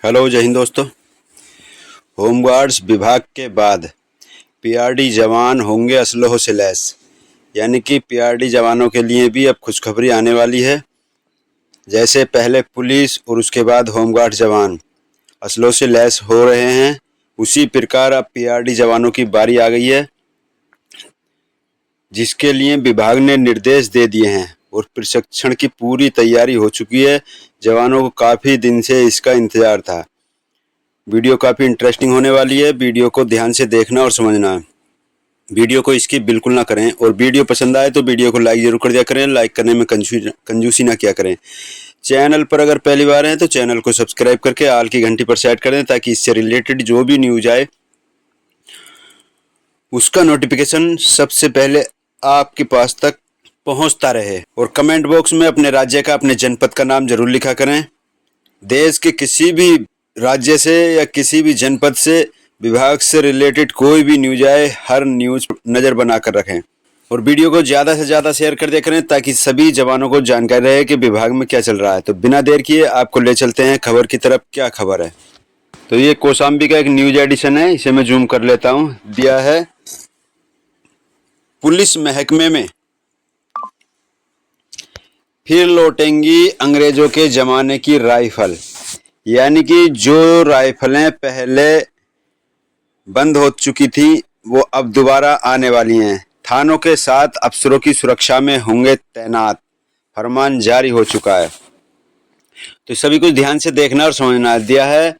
Hello, जय हिंद दोस्तों। Home guards विभाग के बाद पीआरडी जवान होंगे असलहों से लैस। यानी कि पीआरडी जवानों के लिए भी अब खुशखबरी आने वाली है। जैसे पहले पुलिस और उसके बाद होमगार्ड जवान असलहों से लैस हो रहे हैं, उसी प्रकार अब पीआरडी जवानों की बारी आ गई है, जिसके लिए विभाग ने निर्देश दे दिए हैं और प्रशिक्षण की पूरी तैयारी हो चुकी है। जवानों को काफ़ी दिन से इसका इंतज़ार था। वीडियो काफ़ी इंटरेस्टिंग होने वाली है, वीडियो को ध्यान से देखना और समझना। वीडियो को स्किप बिल्कुल ना करें और वीडियो पसंद आए तो वीडियो को लाइक ज़रूर कर दिया करें। लाइक करने में कंजूसी ना किया करें। चैनल पर अगर पहली बार हैं तो चैनल को सब्सक्राइब करके आल की घंटी पर सेट कर दें, ताकि इससे रिलेटेड जो भी न्यूज आए उसका नोटिफिकेशन सबसे पहले आपके पास तक पहुंचता रहे। और कमेंट बॉक्स में अपने राज्य का, अपने जनपद का नाम जरूर लिखा करें। देश के किसी भी राज्य से या किसी भी जनपद से, विभाग से रिलेटेड कोई भी न्यूज आए, हर न्यूज नज़र बना कर रखें। और वीडियो को ज़्यादा से ज़्यादा शेयर कर दिया करें, ताकि सभी जवानों को जानकारी रहे कि विभाग में क्या चल रहा है। तो बिना देर किए आपको ले चलते हैं खबर की तरफ। क्या खबर है? तो ये कौशाम्बी का एक न्यूज एडिशन है, इसे मैं जूम कर लेता हूँ। दिया है, पुलिस महकमे में फिर लौटेंगी अंग्रेजों के जमाने की राइफल। यानी कि जो राइफलें पहले बंद हो चुकी थी वो अब दोबारा आने वाली हैं। थानों के साथ अफसरों की सुरक्षा में होंगे तैनात, फरमान जारी हो चुका है। तो सभी कुछ ध्यान से देखना और समझना। दिया है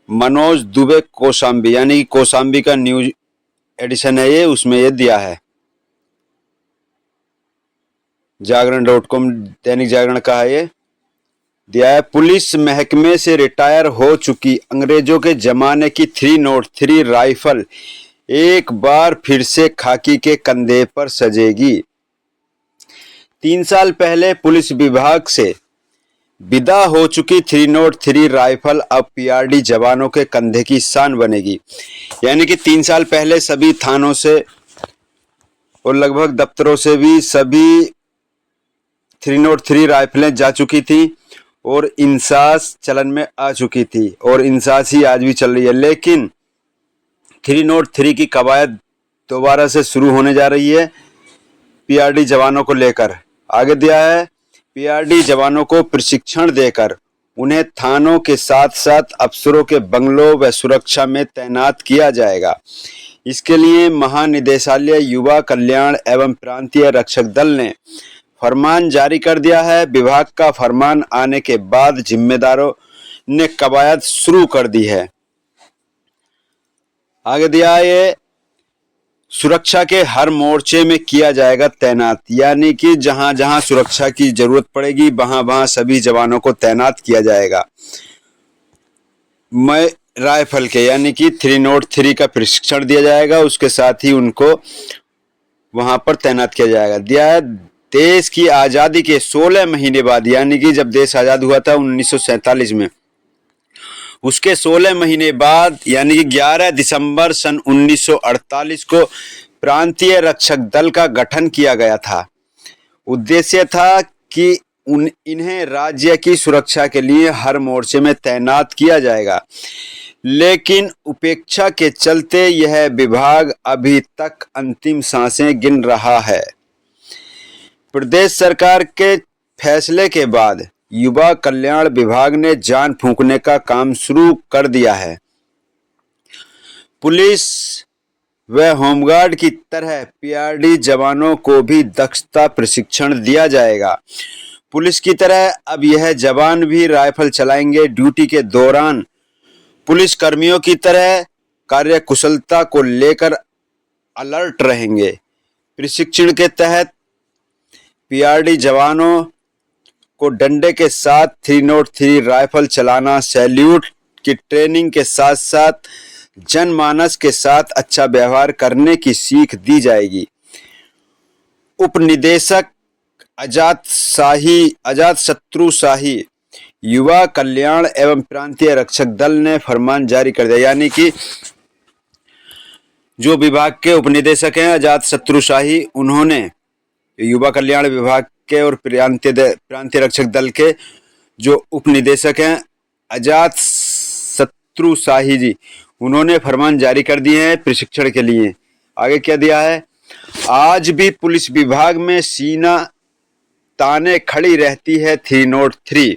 मनोज दुबे कौशाम्बी, यानी कौशाम्बी का न्यूज एडिशन है ये, उसमें ये दिया है। जागरण.com दैनिक जागरण का है ये। दिया है, पुलिस महकमे से रिटायर हो चुकी अंग्रेजों के जमाने की 303 राइफल एक बार फिर से खाकी के कंधे पर सजेगी। 3 साल पहले पुलिस विभाग से विदा हो चुकी 303 राइफल अब पीआरडी जवानों के कंधे की शान बनेगी। यानी कि 3 साल पहले सभी थानों से और लगभग दफ्तरों से भी सभी 303 राइफलें जा चुकी थी और इंसास चलन में आ चुकी थी, और इंसास ही आज भी चल रही है। लेकिन 303 की कवायद दोबारा से शुरू होने जा रही है पीआरडी जवानों को लेकर। आगे दिया है, पीआरडी जवानों को प्रशिक्षण देकर उन्हें थानों के साथ साथ अफसरों के बंगलों व सुरक्षा में तैनात किया जाएगा। इसके लिए महानिदेशालय युवा कल्याण एवं प्रांतीय रक्षक दल ने फरमान जारी कर दिया है। विभाग का फरमान आने के बाद जिम्मेदारों ने कवायद शुरू कर दी है। आगे दिया है, ये सुरक्षा के हर मोर्चे में किया जाएगा तैनात। यानी कि जहां जहां सुरक्षा की जरूरत पड़ेगी वहां वहां सभी जवानों को तैनात किया जाएगा। मैं राइफल के यानी कि 303 का प्रशिक्षण दिया जाएगा, उसके साथ ही उनको वहां पर तैनात किया जाएगा। दिया है, देश की आज़ादी के 16 महीने बाद, यानी कि जब देश आज़ाद हुआ था 1947 में, उसके 16 महीने बाद यानी कि 11 दिसंबर सन 1948 को प्रांतीय रक्षक दल का गठन किया गया था। उद्देश्य था कि इन्हें राज्य की सुरक्षा के लिए हर मोर्चे में तैनात किया जाएगा। लेकिन उपेक्षा के चलते यह विभाग अभी तक अंतिम सांसें गिन रहा है। प्रदेश सरकार के फैसले के बाद युवा कल्याण विभाग ने जान फूंकने का काम शुरू कर दिया है। पुलिस व होमगार्ड की तरह पीआरडी जवानों को भी दक्षता प्रशिक्षण दिया जाएगा। पुलिस की तरह अब यह जवान भी राइफल चलाएंगे। ड्यूटी के दौरान पुलिस कर्मियों की तरह कार्यकुशलता को लेकर अलर्ट रहेंगे। प्रशिक्षण के तहत पीआरडी जवानों को डंडे के साथ 303 राइफल चलाना, सैल्यूट की ट्रेनिंग के साथ साथ जनमानस के साथ अच्छा व्यवहार करने की सीख दी जाएगी। उप निदेशक अजात शत्रु शाही युवा कल्याण एवं प्रांतीय रक्षक दल ने फरमान जारी कर दिया। यानी कि जो विभाग के उप निदेशक हैं अजात शत्रु शाही, उन्होंने युवा कल्याण विभाग के और प्रांतीय रक्षक दल के जो उप निदेशक हैं अजात शत्रु शाही जी, उन्होंने फरमान जारी कर दिए हैं प्रशिक्षण के लिए। आगे क्या दिया है, आज भी पुलिस विभाग में सीना ताने खड़ी रहती है 303।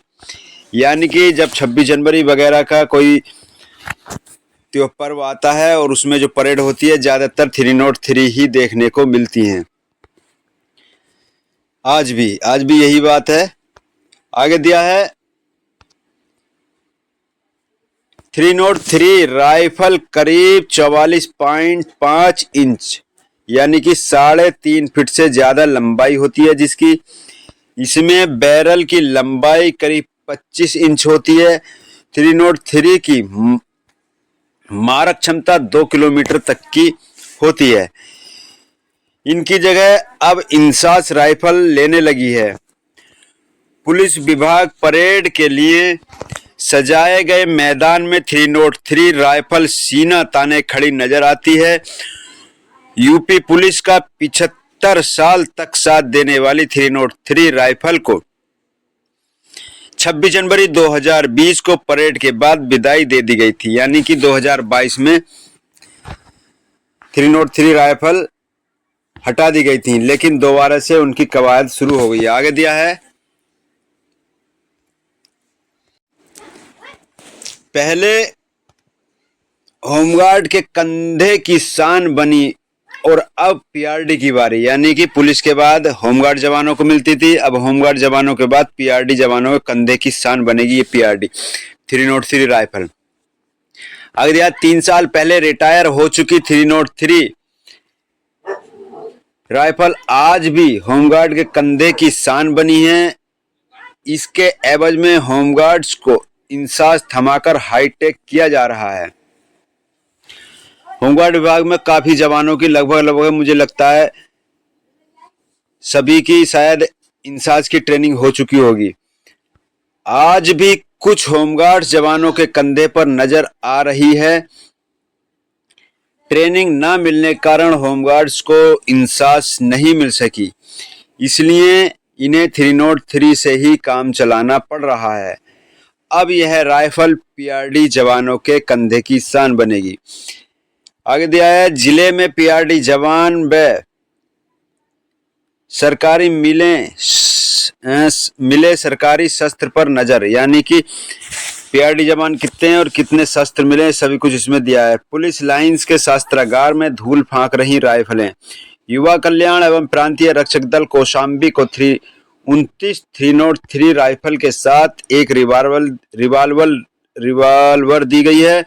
यानी कि जब 26 जनवरी वगैरह का कोई त्यो पर्व आता है और उसमें जो परेड होती है ज्यादातर 303 ही देखने को मिलती हैं। आज भी यही बात है। आगे दिया है 303 राइफल करीब 44.5 इंच यानी कि 3.5 फीट से ज्यादा लंबाई होती है जिसकी। इसमें बैरल की लंबाई करीब 25 इंच होती है। 303 की मारक क्षमता 2 किलोमीटर तक की होती है। इनकी जगह अब इंसास राइफल लेने लगी है। पुलिस विभाग परेड के लिए सजाए गए मैदान में 303 राइफल सीना ताने खड़ी नजर आती है। यूपी पुलिस का 75 साल तक साथ देने वाली 303 राइफल को 26 जनवरी 2020 को परेड के बाद विदाई दे दी गई थी। यानी कि 2022 में 303 राइफल हटा दी गई थी, लेकिन दोबारा से उनकी कवायद शुरू हो गई। आगे दिया है, पहले होमगार्ड के कंधे की शान बनी और अब पीआरडी की बारी। यानी कि पुलिस के बाद होमगार्ड जवानों को मिलती थी, अब होमगार्ड जवानों के बाद पीआरडी जवानों के कंधे की शान बनेगी ये पीआरडी 303 राइफल। आगे दिया, 3 साल पहले रिटायर हो चुकी 303 राइफल आज भी होमगार्ड के कंधे की शान बनी है। इसके एवज में होमगार्ड्स को इंसास थमाकर हाईटेक किया जा रहा है। होमगार्ड विभाग में काफी जवानों की लगभग मुझे लगता है सभी की शायद इंसास की ट्रेनिंग हो चुकी होगी। आज भी कुछ होमगार्ड जवानों के कंधे पर नजर आ रही है। ट्रेनिंग न मिलने के कारण होमगार्ड्स को इंसास नहीं मिल सकी, इसलिए इन्हें 303 से ही काम चलाना पड़ रहा है। अब यह राइफल पीआरडी जवानों के कंधे की शान बनेगी। आगे दिया है, जिले में पीआरडी जवान व सरकारी मिले सरकारी शस्त्र पर नजर। यानी कि पीआरडी जवान कितने हैं और कितने शस्त्र मिले सभी कुछ इसमें दिया है। पुलिस लाइंस के शस्त्रागार में धूल फांक रही राइफलें। युवा कल्याण एवं प्रांतीय रक्षक दल कौशाम्बी को 29 303 राइफल के साथ एक रिवाल्वर दी गई है,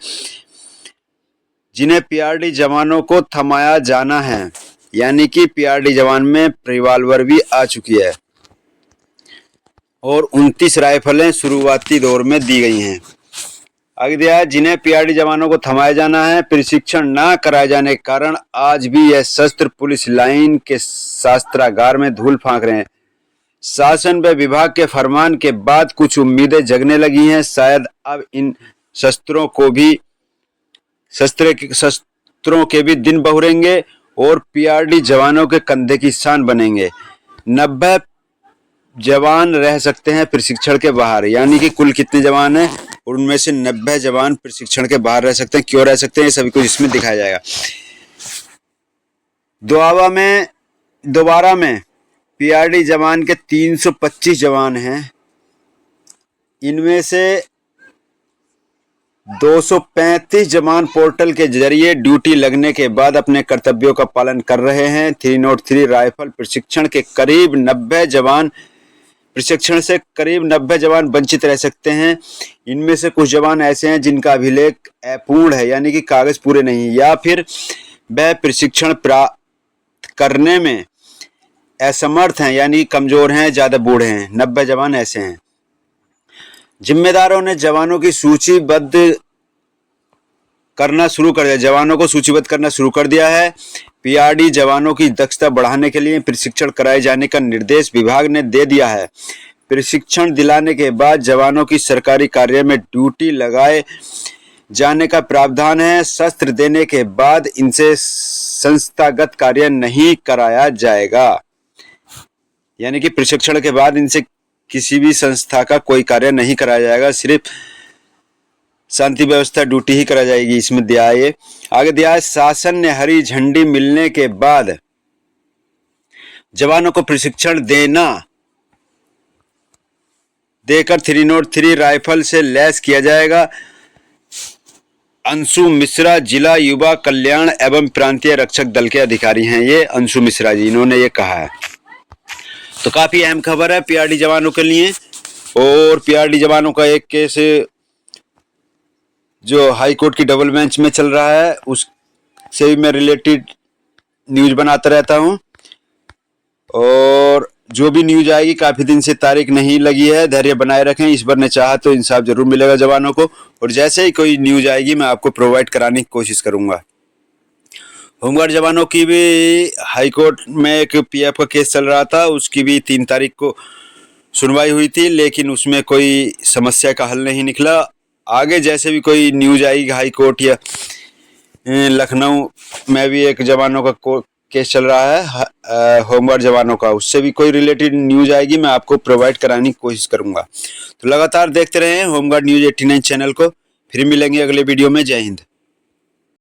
जिन्हें पीआरडी जवानों को थमाया जाना है। यानी कि पीआरडी जवान में रिवाल्वर भी आ चुकी है और 29 राइफलें शुरुआती दौर में दी गई हैं। आगे दिया है, जिन्हें पीआरडी जवानों को थमाया जाना है। प्रशिक्षण न कराए जाने के कारण आज भी यह शस्त्र पुलिस लाइन के शस्त्रागार में धूल फांक रहे हैं। शासन व विभाग के फरमान के बाद कुछ उम्मीदें जगने लगी हैं। शायद अब इन शस्त्रों के भी दिन बहुरेंगे और पीआरडी जवानों के कंधे की शान बनेंगे। 90 जवान रह सकते हैं प्रशिक्षण के बाहर। यानी कि कुल कितने जवान हैं और उनमें से 90 जवान प्रशिक्षण के बाहर रह सकते हैं। क्यों रह सकते हैं, ये सभी कुछ इसमें दिखाया जाएगा। दोबारा में पीआरडी जवान के 325 जवान हैं। इनमें से 235 जवान पोर्टल के जरिए ड्यूटी लगने के बाद अपने कर्तव्यों का पालन कर रहे हैं। 303 राइफल प्रशिक्षण से करीब 90 जवान वंचित रह सकते हैं। इनमें से कुछ जवान ऐसे हैं जिनका अभिलेख अपूर्ण है, यानी कि कागज पूरे नहीं, या फिर वह प्रशिक्षण प्राप्त करने में असमर्थ हैं, यानी कमजोर हैं, ज्यादा बूढ़े हैं। 90 जवान ऐसे हैं। जिम्मेदारों ने जवानों की सूचीबद्ध करना शुरू कर दिया। जवानों को सूचीबद्ध करना शुरू कर दिया है। पीआरडी जवानों की दक्षता बढ़ाने के लिए प्रशिक्षण कराए जाने का निर्देश विभाग ने दे दिया है। प्रशिक्षण दिलाने के बाद जवानों की सरकारी कार्य में ड्यूटी लगाए जाने का प्रावधान है। शस्त्र देने के बाद इनसे संस्थागत कार्य नहीं कराया जाएगा। यानी कि प्रशिक्षण के बाद इनसे किसी भी संस्था का कोई कार्य नहीं कराया जाएगा, सिर्फ शांति व्यवस्था ड्यूटी ही करा जाएगी, इसमें दिया है। ये आगे दिया है, शासन ने हरी झंडी मिलने के बाद जवानों को प्रशिक्षण देकर 303 राइफल से लैस किया जाएगा। अंशु मिश्रा जिला युवा कल्याण एवं प्रांतीय रक्षक दल के अधिकारी हैं, ये अंशु मिश्रा जी, इन्होंने ये कहा है। तो काफी अहम खबर है पीआरडी जवानों के लिए। और पीआरडी जवानों का एक केस जो हाई कोर्ट की डबल बेंच में चल रहा है, उससे भी मैं रिलेटेड न्यूज बनाता रहता हूं। और जो भी न्यूज आएगी, काफी दिन से तारीख नहीं लगी है, धैर्य बनाए रखें, ईश्वर ने चाहा तो इंसाफ जरूर मिलेगा जवानों को। और जैसे ही कोई न्यूज आएगी मैं आपको प्रोवाइड कराने की कोशिश करूंगा। होमगार्ड जवानों की भी हाई कोर्ट में एक पीएफ का केस चल रहा था, उसकी भी 3 तारीख को सुनवाई हुई थी, लेकिन उसमें कोई समस्या का हल नहीं निकला। आगे जैसे भी कोई न्यूज आएगी हाई कोर्ट या लखनऊ में भी एक जवानों का केस चल रहा है होमगार्ड जवानों का, उससे भी कोई रिलेटेड न्यूज आएगी मैं आपको प्रोवाइड कराने की कोशिश करूंगा। तो लगातार देखते रहें होमगार्ड न्यूज 89 चैनल को। फिर मिलेंगे अगले वीडियो में। जय हिंद।